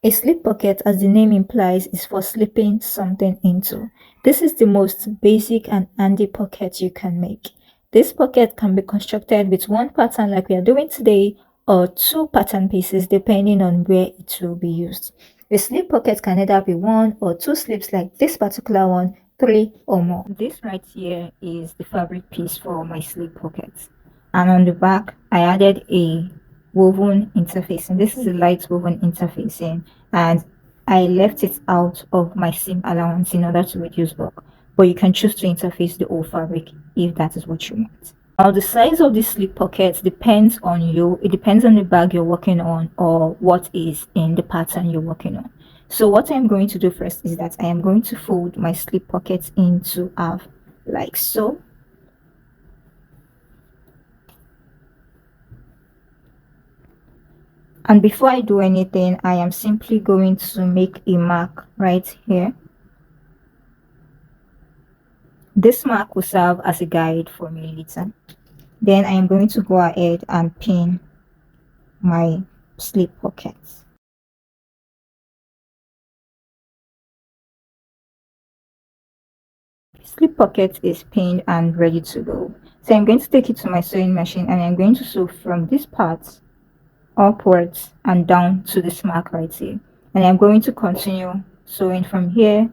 A slip pocket, as the name implies, is for slipping something into. This is the most basic and handy pocket you can make. This pocket can be constructed with one pattern like we are doing today, or two pattern pieces depending on where it will be used. A slip pocket can either be one or two slips like this particular one, three or more. This right here is the fabric piece for my slip pocket. And on the back, I added a woven interfacing. This is a light woven interfacing, and I left it out of my seam allowance in order to reduce bulk. But you can choose to interface the whole fabric if that is what you want. Now the size of the slip pocket depends on you. It depends on the bag you're working on or what is in the pattern you're working on. So what I'm going to do first is that I am going to fold my slip pockets into half like so. And before I do anything, I am simply going to make a mark right here. This mark will serve as a guide for me later. Then I am going to go ahead and pin my slip pockets. Slip pocket is pinned and ready to go. So I'm going to take it to my sewing machine and I'm going to sew from this part upwards and down to this mark right here. And I'm going to continue sewing from here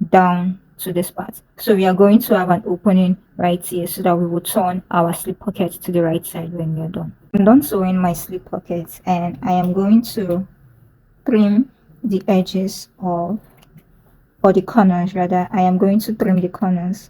down to this part. So we are going to have an opening right here so that we will turn our slip pocket to the right side when we are done. I'm done sewing my slip pockets and I am going to trim the edges of, or the corners rather. I am going to trim the corners.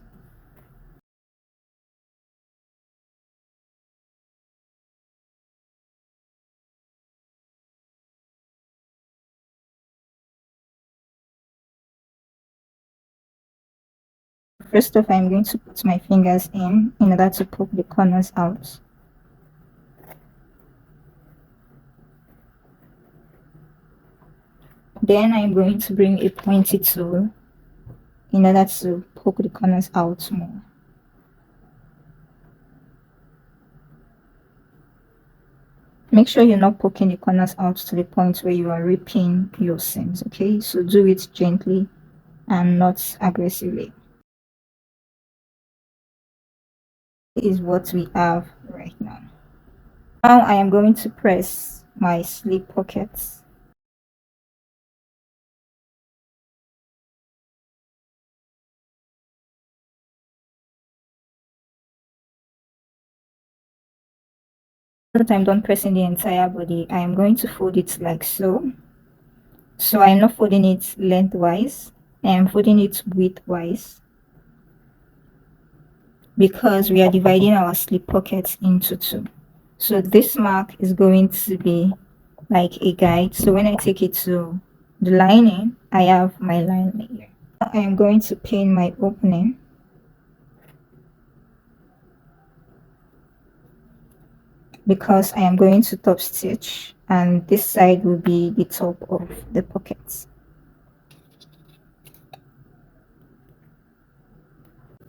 First off, I'm going to put my fingers in order to poke the corners out. Then I'm going to bring a pointy tool in order to poke the corners out more. Make sure you're not poking the corners out to the point where you are ripping your seams, okay? So do it gently and not aggressively. Is what we have right now. Now I am going to press my slip pockets. Now that I'm done pressing the entire body, I am going to fold it like so. So I'm not folding it lengthwise, I am folding it widthwise, because we are dividing our slip pockets into two. So this mark is going to be like a guide. So when I take it to the lining, I have my lining here. Now I am going to pin my opening. Because I am going to top stitch and this side will be the top of the pockets.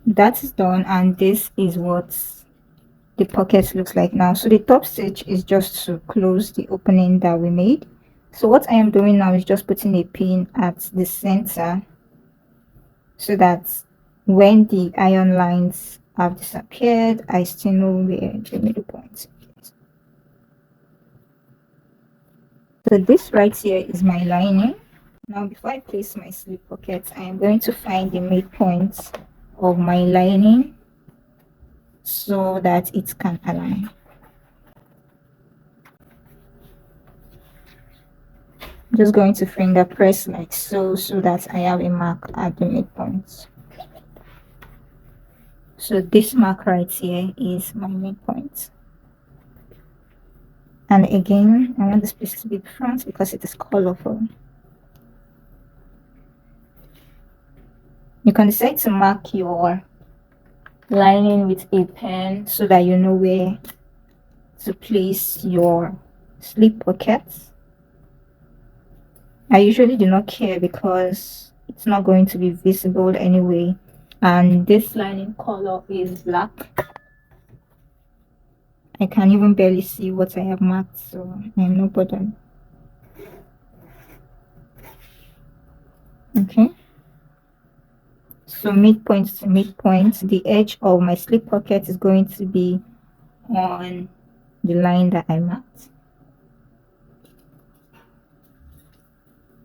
That is done and this is what the pocket looks like now. So the top stitch is just to close the opening that we made. So what I am doing now is just putting a pin at the center so that when the iron lines have disappeared, I still know where the middle point is. So this right here is my lining. Now before I place my slip pocket, I am going to find the midpoint of my lining so that it can align. I'm just going to finger press like so that I have a mark at the midpoint. So this mark right here is my midpoint. And again, I want this piece to be front because it is colorful. You can decide to mark your lining with a pen so that you know where to place your slip pockets. I usually do not care because it's not going to be visible anyway, and this lining color is black. I can even barely see what I have marked, so I'm no bother. Okay, so midpoint to midpoint, the edge of my slip pocket is going to be on the line that I marked,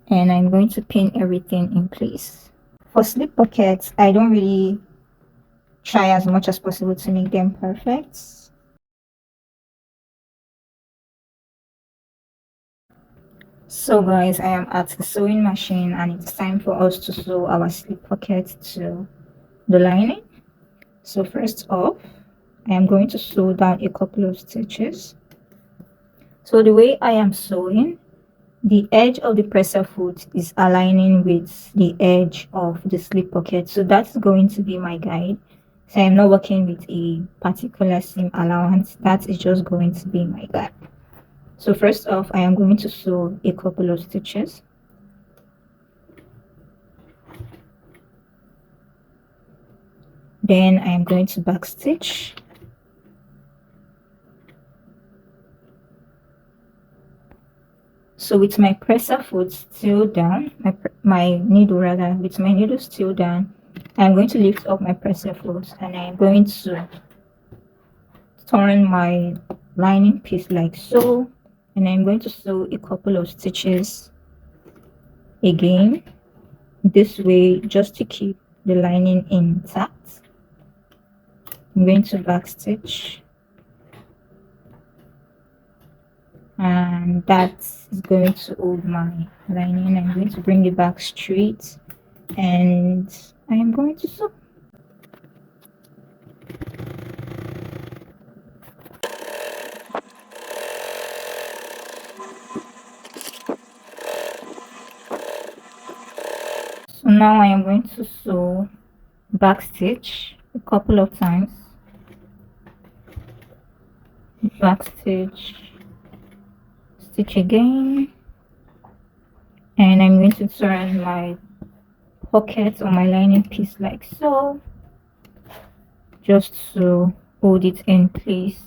and I'm going to pin everything in place. For slip pockets, I don't really try as much as possible to make them perfect. So guys, I am at the sewing machine and it's time for us to sew our slip pocket to the lining. So first off, I am going to sew down a couple of stitches. So the way I am sewing, the edge of the presser foot is aligning with the edge of the slip pocket. So that's going to be my guide. So I'm not working with a particular seam allowance. That is just going to be my guide. So first off, I am going to sew a couple of stitches. Then I am going to back stitch. So with my presser foot still down, my needle rather, with my needle still down, I'm going to lift up my presser foot and I'm going to turn my lining piece like so, and I'm going to sew a couple of stitches again this way just to keep the lining intact. I'm going to back stitch, and that is going to hold my lining. I'm going to bring it back straight and I am going to sew. So now I am going to sew back stitch a couple of times, back stitch, stitch again, and I'm going to turn my pocket on my lining piece like so, just to hold it in place.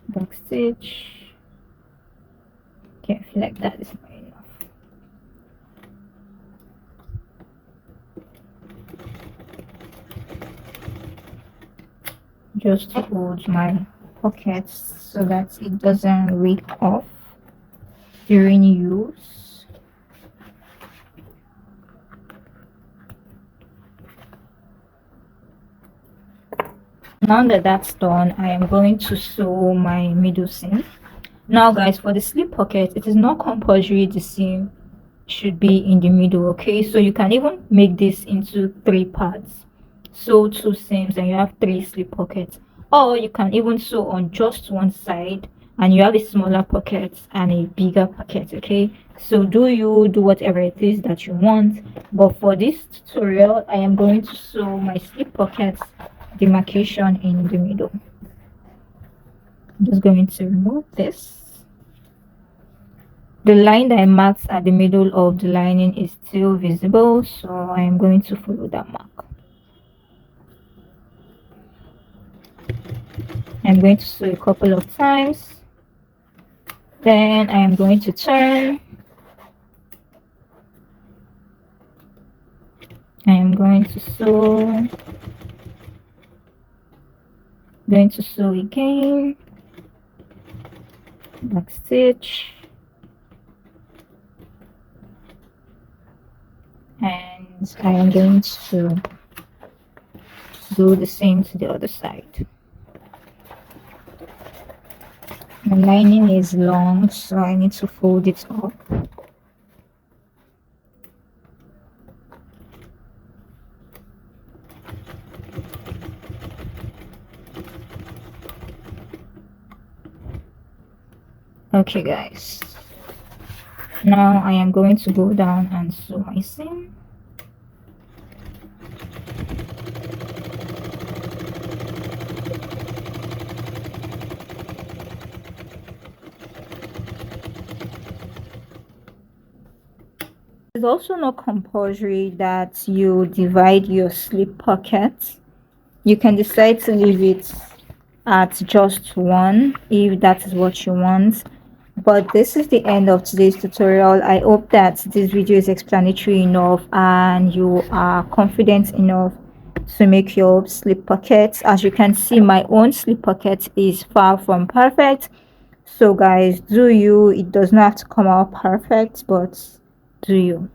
Back stitch. Okay, I feel like that is not enough. Just to hold my pockets so that it doesn't rip off during use. Now that that's done, I am going to sew my middle seam. Now guys, for the slip pocket, it is not compulsory the seam should be in the middle. Okay, so you can even make this into 3 parts. Sew 2 seams and you have 3 slip pockets, or you can even sew on just one side and you have a smaller pocket and a bigger pocket. Okay, so do whatever it is that you want, but for this tutorial I am going to sew my slip pockets demarcation in the middle. I'm just going to remove this. The line that I marked at the middle of the lining is still visible, so I am going to follow that mark. I'm going to sew a couple of times, then I am going to turn. I am going to sew, again, back stitch, and I am going to do the same to the other side. The lining is long, so I need to fold it up. Okay guys, now I am going to go down and sew my seam. It's also not compulsory that you divide your slip pocket. You can decide to leave it at just one if that is what you want, But this is the end of today's tutorial. I hope that this video is explanatory enough and you are confident enough to make your slip pockets. As you can see, my own slip pocket is far from perfect, so guys, do you. It does not have to come out perfect, but do you.